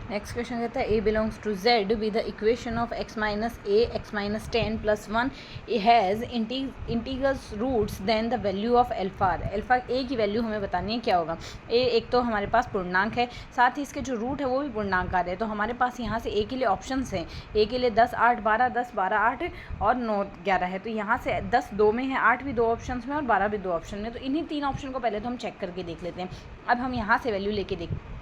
Next question कहता है a belongs to Z with the equation of x minus a x minus 10 plus 1 has integers roots then the value of alpha alpha a की वैल्यू हमें बतानी है क्या होगा। ए एक तो हमारे पास पूर्णांक है, साथ ही इसके जो रूट है वो भी पूर्णांक आ रहे हैं, तो हमारे पास यहाँ से ए के लिए ऑप्शंस हैं। ए के लिए 10 8 12 10 12 8 और 9 11 है, तो यहाँ से 10 2 में है, 8 भी 2 ऑप्शन में और 12 भी 2 ऑप्शन में, तो इन्हीं 3 ऑप्शन को पहले तो हम चेक करके देख लेते हैं। अब हम यहाँ से वैल्यू लेके देखते हैं।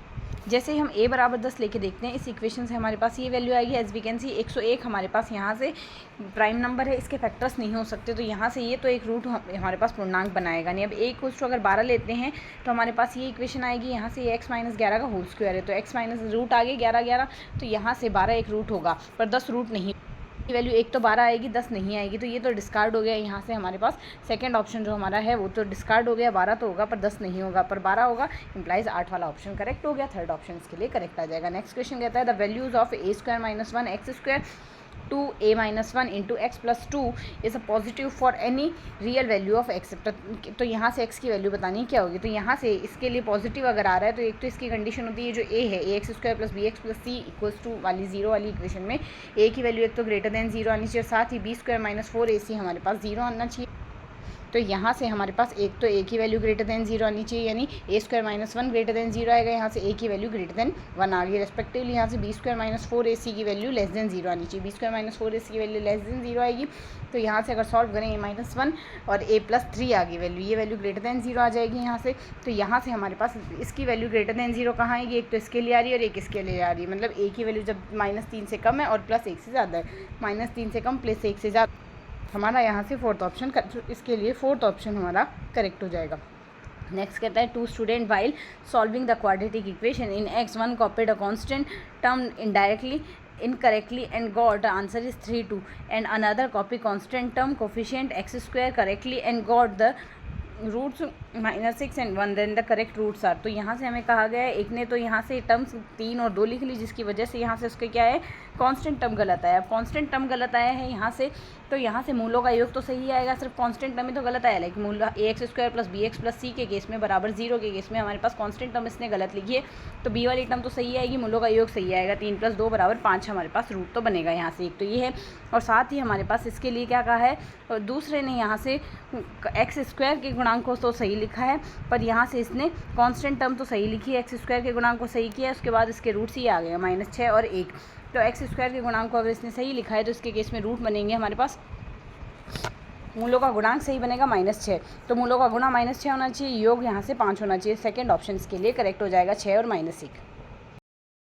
जैसे ही हम a बराबर 10 लेके देखते हैं, इस इक्वेशन से हमारे पास ये वैल्यू आएगी। एज वी कैन सी 101 हमारे पास यहाँ से प्राइम नंबर है, इसके फैक्टर्स नहीं हो सकते, तो यहाँ से ये तो एक रूट हमारे पास पूर्णांक बनाएगा नहीं। अब a को अगर 12 लेते हैं तो हमारे पास ये इक्वेशन आएगी। यहाँ से ये x माइनस 11 का होल स्क्वायर है, तो x माइनस रूट आगे 11 11, तो यहाँ से 12 एक रूट होगा पर 10 रूट नहीं। वैल्यू एक तो 12 आएगी, 10 नहीं आएगी, तो ये तो डिस्कार्ड हो गया। यहाँ से हमारे पास सेकंड ऑप्शन जो हमारा है वो तो डिस्कार्ड हो गया। 12 तो होगा पर 10 नहीं होगा, पर 12 होगा, इंप्लाइज 8 वाला ऑप्शन करेक्ट हो गया। थर्ड ऑप्शन के लिए करेक्ट आ जाएगा। नेक्स्ट क्वेश्चन कहता है the values of a square minus 1 x square two a minus 1 into x plus 2 is a positive for any real value of x. तो यहाँ से एक्स की वैल्यू बतानी क्या होगी, तो यहाँ से इसके लिए पॉजिटिव अगर आ रहा है तो एक तो इसकी कंडीशन होती है जो ए है, a x square plus b x plus c equals to वाली 0 वाली इक्वेशन में ए की वैल्यू एक तो ग्रेटर देन 0 आनी चाहिए, साथ ही बी स्क्वायर माइनस 4ac हमारे पास 0 आना चाहिए। तो यहाँ से हमारे पास एक तो ए की वैल्यू ग्रेटर देन 0 आनी चाहिए, यानी ए स्क्वायर माइनस 1 ग्रेटर देन 0 आएगा। यहाँ से ए की वैल्यू ग्रेटर देन 1 आ गई रेस्पेक्टिवली। यहाँ से बी स्क्वायर माइनस 4ac की वैल्यू लेस देन 0 आनी चाहिए, बी स्क्वायर माइनस 4ac की वैल्यू लेस देन 0 आएगी। तो यहाँ से अगर सॉल्व करें ए माइनस 1 और ए प्लस 3 आ गई वैल्यू, ये वैल्यू ग्रेटर देन 0 आ जाएगी यहाँ से। तो यहाँ से हमारे पास इसकी वैल्यू ग्रेटर देन 0 कहाँ आएगी, एक तो इसके लिए आ रही है और एक इसके लिए आ रही है, मतलब ए की वैल्यू जब -3 से कम है और +1 से ज़्यादा है, -3 से कम +1 से ज़्यादा, हमारा यहाँ से फोर्थ ऑप्शन, इसके लिए फोर्थ ऑप्शन हमारा करेक्ट हो जाएगा। नेक्स्ट कहता है 2 student while solving the quadratic equation in x1 copied a constant term indirectly incorrectly and got the answer is 3 2 and another copy constant term coefficient x square correctly and got the roots -6 and 1 then the correct roots are. तो यहाँ से हमें कहा गया है, एक ने तो यहाँ से टर्म्स 3 और 2 लिख ली, जिसकी वजह से यहाँ से उसके क्या है, कांस्टेंट टर्म गलत आया। अब कांस्टेंट टर्म गलत आया है यहाँ से, तो यहाँ से मूलों का योग तो सही आएगा, सिर्फ कांस्टेंट टर्म ही तो गलत आया। लाइक मूल a x square plus b x plus c के केस में बराबर 0 के केस में हमारे पास कांस्टेंट टर्म इसने गलत लिखी है, तो बी वाली टर्म तो सही आएगी, मूलों का योग सही आएगा। 3 + 2 = 5 हमारे पास रूट तो बनेगा यहाँ से, एक तो ये है। और साथ ही हमारे पास इसके लिए क्या कहा है, और दूसरे ने यहाँ से एक्स स्क्वायर के गुणांक को तो सही लिखा है, पर यहाँ से इसने कांस्टेंट टर्म तो सही लिखी है, एक्स स्क्वायर के गुणांक को सही किया है, उसके बाद इसके रूट्स ही आ गए -6 और 1। तो एक्स स्क्वायर के गुणांक को अगर इसने सही लिखा है तो इसके केस में रूट बनेंगे हमारे पास, मूलों का गुणांक सही बनेगा -6, तो मूलों का गुणा -6 होना चाहिए, योग यहाँ से 5 होना चाहिए। सेकंड ऑप्शन के लिए करेक्ट हो जाएगा 6 और -1।